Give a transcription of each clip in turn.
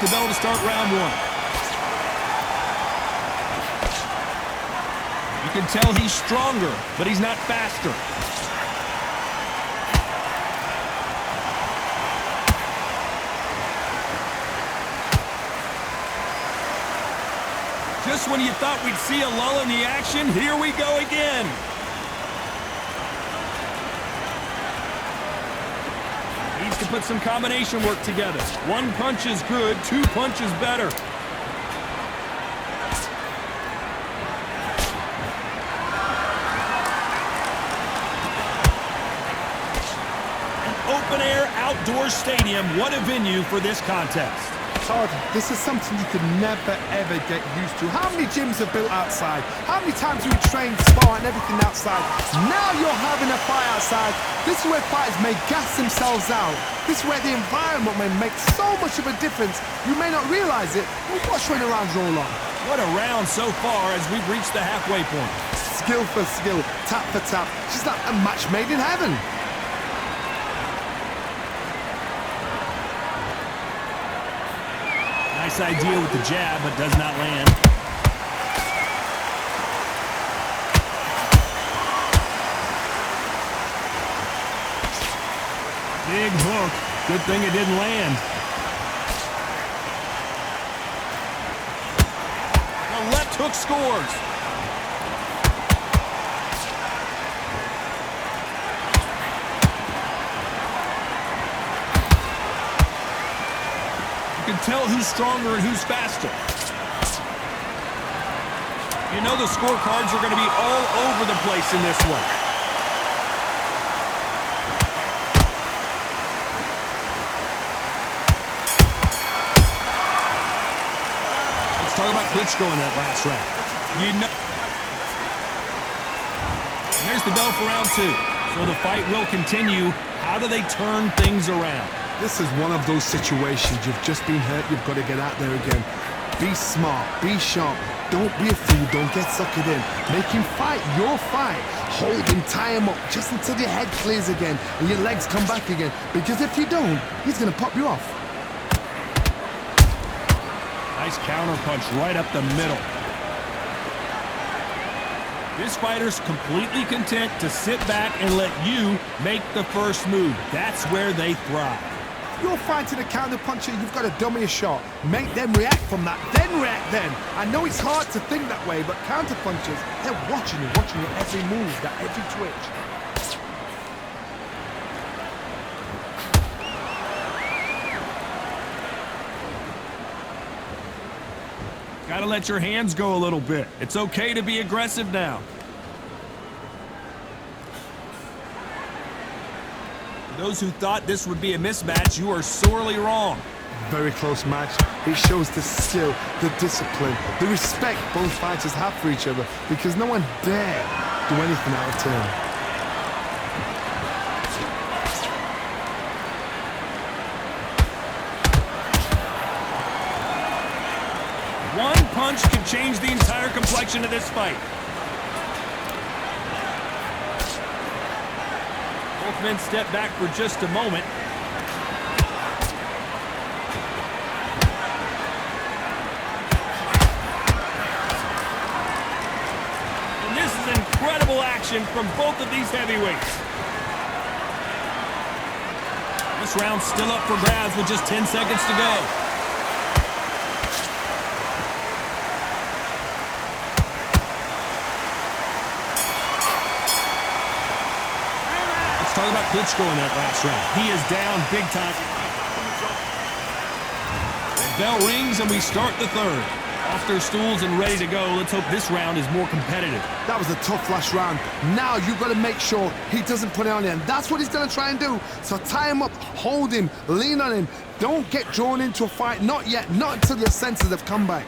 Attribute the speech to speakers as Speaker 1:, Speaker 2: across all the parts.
Speaker 1: the bell to start round one. You can tell he's stronger, but he's not faster. Just when you thought we'd see a lull in the action, here we go again. Needs to put some combination work together. One punch is good, two punches better. Open-air outdoor stadium. What a venue for this contest.
Speaker 2: Todd, this is something you could never, ever get used to. How many gyms are built outside? How many times do we train, spar, and everything outside? Now you're having a fight outside. This is where fighters may gas themselves out. This is where the environment may make so much of a difference. You may not realize it, but watch when the rounds roll on.
Speaker 1: What a round so far as we've reached the halfway point.
Speaker 2: Skill for skill, tap for tap. It's like a match made in heaven.
Speaker 1: Nice idea with the jab, but does not land. Big hook. Good thing it didn't land. The left hook scores. You can tell who's stronger and who's faster. You know the scorecards are going to be all over the place in this one. Let's talk about Klitschko in that last round. You know. There's the bell for round two. So the fight will continue. How do they turn things around?
Speaker 2: This is one of those situations. You've just been hurt, you've got to get out there again. Be smart, be sharp, don't be a fool, don't get suckered in. Make him fight your fight. Hold him, tie him up, just until your head clears again and your legs come back again. Because if you don't, he's going to pop you off.
Speaker 1: Nice counter punch right up the middle. This fighter's completely content to sit back and let you make the first move. That's where they thrive.
Speaker 2: You're fighting a counter puncher, you've got to dummy a shot. Make them react from that, then react then. I know it's hard to think that way, but counter punchers, they're watching your every move, that every twitch.
Speaker 1: Gotta let your hands go a little bit. It's okay to be aggressive now. For those who thought this would be a mismatch, you are sorely wrong.
Speaker 2: Very close match. It shows the skill, the discipline, the respect both fighters have for each other, because no one dare do anything out of turn.
Speaker 1: One punch can change the entire complexion of this fight. Both men step back for just a moment. And this is incredible action from both of these heavyweights. This round's still up for grabs with just 10 seconds to go. Talk about Klitschko in that last round. He is down big time. The bell rings and we start the third. Off their stools and ready to go. Let's hope this round is more competitive.
Speaker 2: That was a tough last round. Now you've got to make sure he doesn't put it on you, and that's what he's going to try and do. So tie him up, hold him, lean on him. Don't get drawn into a fight. Not yet. Not until your senses have come back.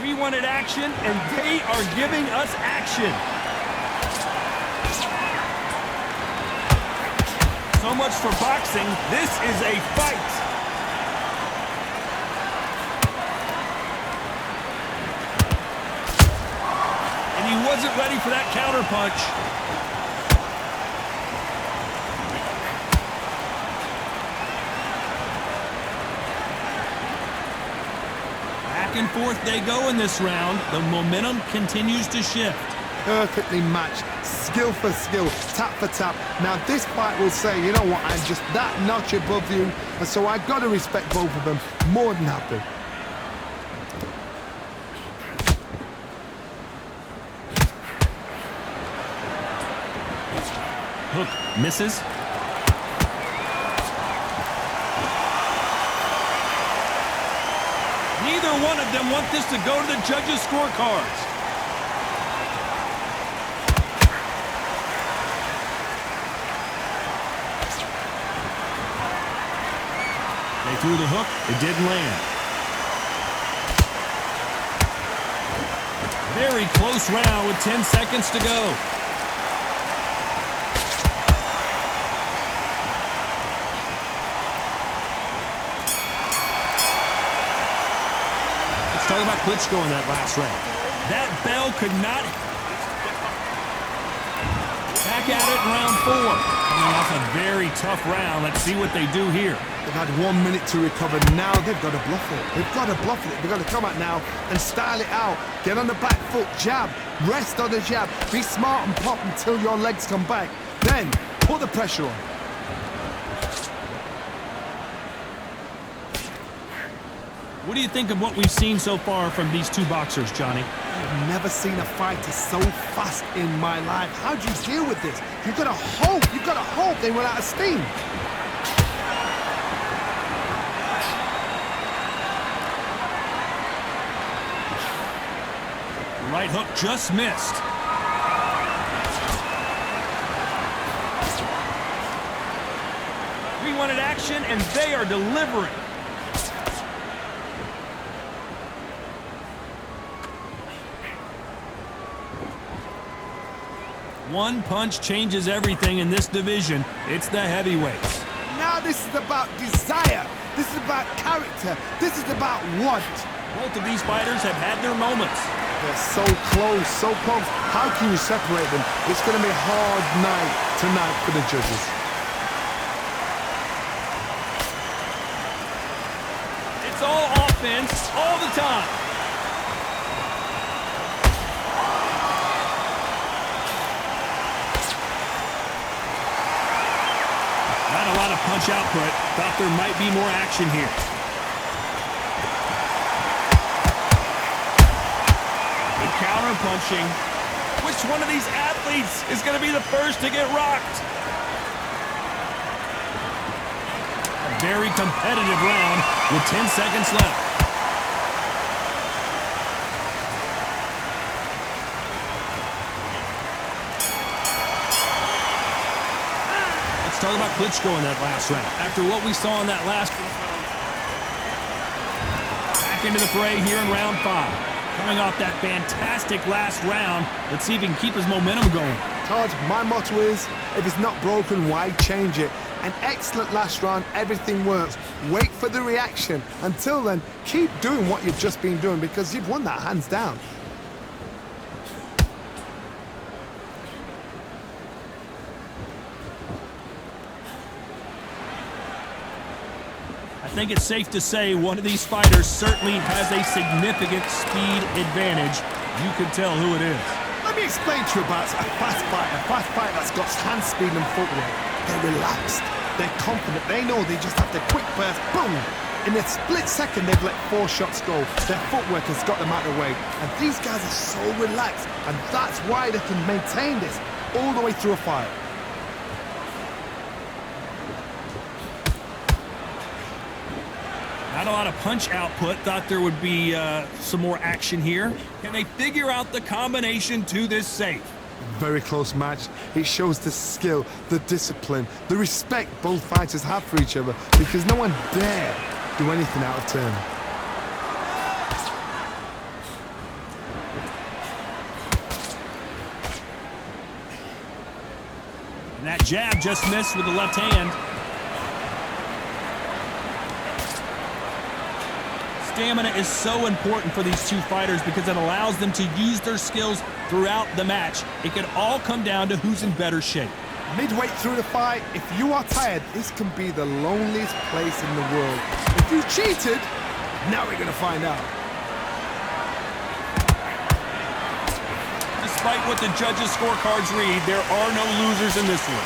Speaker 1: We wanted action, and they are giving us action. So much for boxing. This is a fight. wasn't ready for that counter punch. Back and forth they go in this round. The momentum continues to shift.
Speaker 2: Perfectly matched, skill for skill, tap for tap. Now this fight will say, you know what, I'm just that notch above you, and so I got to respect both of them more than happy.
Speaker 1: Hook misses. Neither one of them want this to go to the judges' scorecards. They threw the hook, it didn't land. Very close round with 10 seconds to go. Let's talk about Klitschko in that last round. That bell could not... Back at it in round 4. Coming off a very tough round. Let's see what they do here.
Speaker 2: They've had 1 minute to recover. Now they've got to bluff it. They've got to bluff it. They've got to come out now and style it out. Get on the back foot, jab, rest on the jab. Be smart and pop until your legs come back. Then put the pressure on.
Speaker 1: What do you think of what we've seen so far from these two boxers, Johnny?
Speaker 2: I've never seen a fighter so fast in my life. How do you deal with this? You've got to hope they run out of steam.
Speaker 1: Right hook just missed. We wanted action, and they are delivering. One punch changes everything in this division. It's the heavyweights.
Speaker 2: Now this is about desire. This is about character. This is about want.
Speaker 1: Both of these fighters have had their moments.
Speaker 2: They're so close, so close. How can you separate them? It's going to be a hard night tonight for the judges.
Speaker 1: It's all offense all the time. Not a lot of punch output. Thought there might be more action here. Counter punching. Which one of these athletes is going to be the first to get rocked? A very competitive round with 10 seconds left. Let's talk about Klitschko in that last round. After what we saw in that last round. Back into the fray here in round 5. Coming off that fantastic last round, let's see if he can keep his momentum going.
Speaker 2: Todd, my motto is, if it's not broken, why change it? An excellent last round, everything works. Wait for the reaction. Until then, keep doing what you've just been doing because you've won that hands down.
Speaker 1: I think it's safe to say one of these fighters certainly has a significant speed advantage. You can tell who it is.
Speaker 2: Let me explain to you about a fast fighter that's got hand speed and footwork. They're relaxed, they're confident, they know they just have the quick burst, boom! In a split second, they've let 4 shots go. Their footwork has got them out of the way. And these guys are so relaxed, and that's why they can maintain this all the way through a fight.
Speaker 1: Not a lot of punch output. Thought there would be some more action here. Can they figure out the combination to this safe?
Speaker 2: Very close match. It shows the skill, the discipline, the respect both fighters have for each other because no one dare do anything out of turn.
Speaker 1: And that jab just missed with the left hand. Stamina is so important for these two fighters because it allows them to use their skills throughout the match. It can all come down to who's in better shape.
Speaker 2: Midway through the fight, if you are tired, this can be the loneliest place in the world. If you cheated, now we're going to find out.
Speaker 1: Despite what the judges' scorecards read, there are no losers in this one.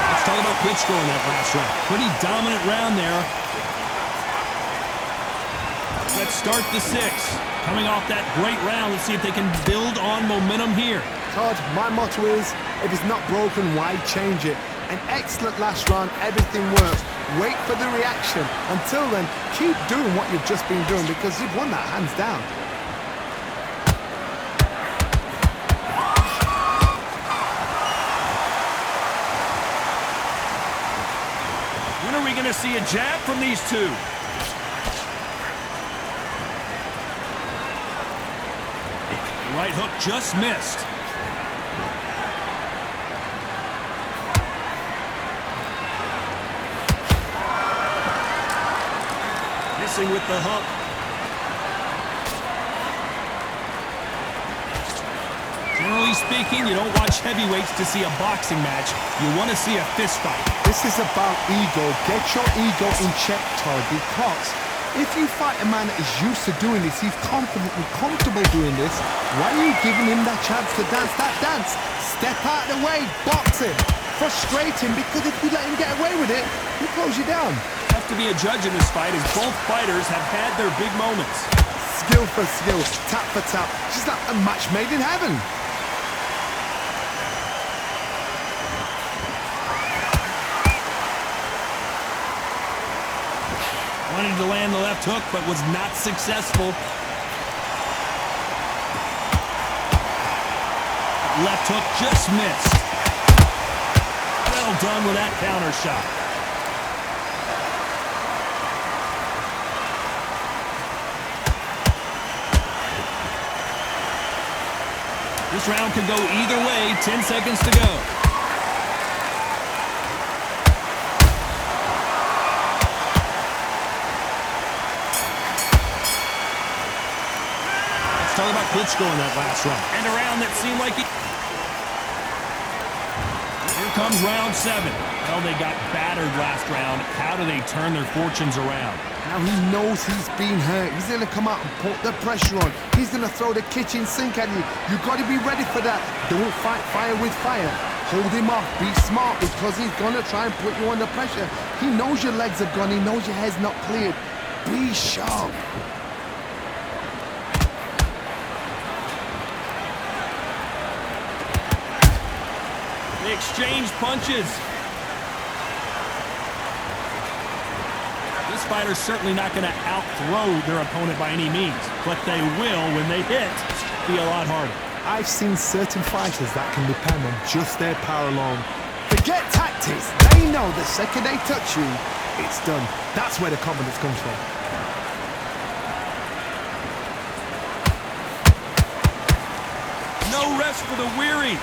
Speaker 1: Let's talk about Klitschko in that last round. Pretty dominant round there. Let's start the sixth. Coming off that great round, let's see if they can build on momentum here.
Speaker 2: Todd, my motto is, if it's not broken, why change it? An excellent last round, everything works. Wait for the reaction. Until then, keep doing what you've just been doing because you've won that hands down.
Speaker 1: When are we going to see a jab from these two? Right hook just missed. Missing with the hook. Generally speaking, you don't watch heavyweights to see a boxing match. You want to see a fist fight.
Speaker 2: This is about ego. Get your ego in check, Todd, because if you fight a man that is used to doing this, he's confident and comfortable doing this, why are you giving him that chance to dance that dance? Step out of the way, box him. Frustrate him, because if you let him get away with it, he'll close you down.
Speaker 1: Have to be a judge in this fight as both fighters have had their big moments.
Speaker 2: Skill for skill, tap for tap. It's like a match made in heaven.
Speaker 1: Wanted to land the left hook, but was not successful. Left hook just missed. Well done with that counter shot. This round could go either way. 10 seconds to go. Talk about Klitschko in that last round. And a round that seemed like it. Here comes round 7. Well, they got battered last round. How do they turn their fortunes around?
Speaker 2: Now he knows he's been hurt. He's going to come out and put the pressure on. He's going to throw the kitchen sink at you. You've got to be ready for that. Don't fight fire with fire. Hold him off. Be smart because he's going to try and put you under pressure. He knows your legs are gone. He knows your head's not cleared. Be sharp.
Speaker 1: They exchange punches. This fighter's certainly not going to out-throw their opponent by any means, but they will, when they hit, be a lot harder.
Speaker 2: I've seen certain fighters that can depend on just their power alone. Forget tactics. They know the second they touch you, it's done. That's where the confidence comes from.
Speaker 1: No rest for the weary.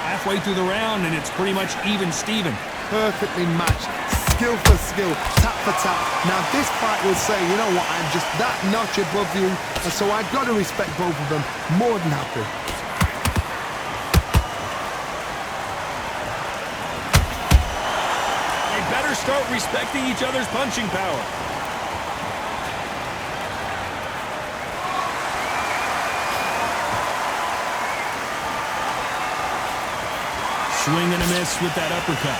Speaker 1: Halfway through the round, and it's pretty much even-steven.
Speaker 2: Perfectly matched. Skill for skill, tap for tap. Now this fight will say, you know what, I'm just that notch above you, and so I've got to respect both of them more than happy.
Speaker 1: They better start respecting each other's punching power. Swing and a miss with that uppercut.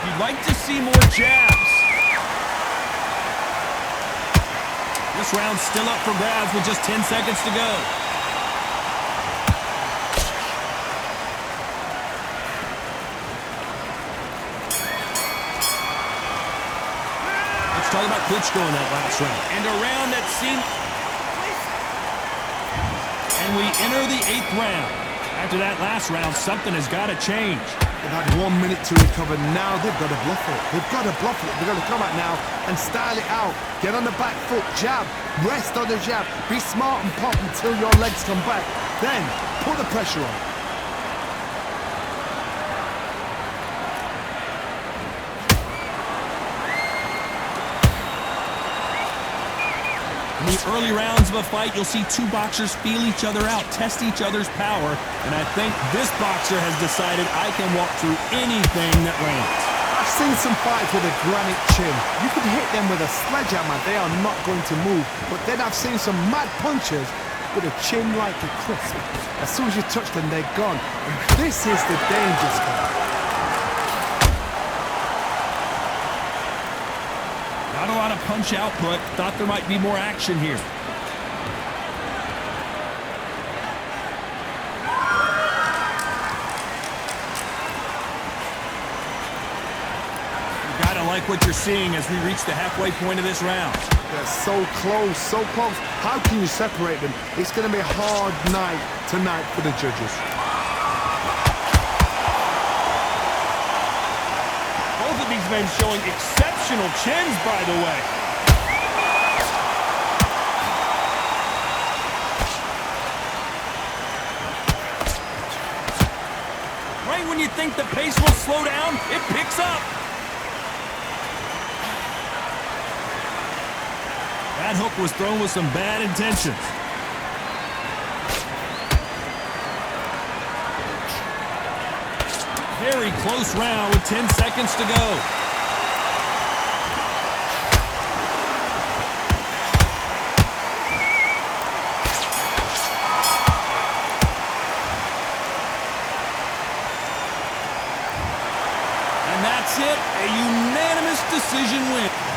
Speaker 1: You'd like to see more jabs. This round's still up for grabs with just 10 seconds to go. Let's talk about Klitschko in that last round. And a round that seemed... And we enter the 8th round. After that last round, something has got to change.
Speaker 2: They've had 1 minute to recover. Now they've got to bluff it. They've got to bluff it. They've got to come out now and style it out. Get on the back foot, jab, rest on the jab. Be smart and pop until your legs come back. Then put the pressure on.
Speaker 1: In the early rounds of a fight, you'll see two boxers feel each other out, test each other's power, and I think this boxer has decided I can walk through anything that lands.
Speaker 2: I've seen some fights with a granite chin. You could hit them with a sledgehammer, they are not going to move. But then I've seen some mad punchers with a chin like a crisp. As soon as you touch them, they're gone. And this is the danger spot.
Speaker 1: Not a lot of punch output. Thought there might be more action here. You gotta like what you're seeing as we reach the halfway point of this round.
Speaker 2: They're so close, so close. How can you separate them? It's going to be a hard night tonight for the judges.
Speaker 1: Both of these men showing exceptional chins, by the way. Right when you think the pace will slow down, it picks up. That hook was thrown with some bad intentions. Very close round with 10 seconds to go. And that's it, a unanimous decision win.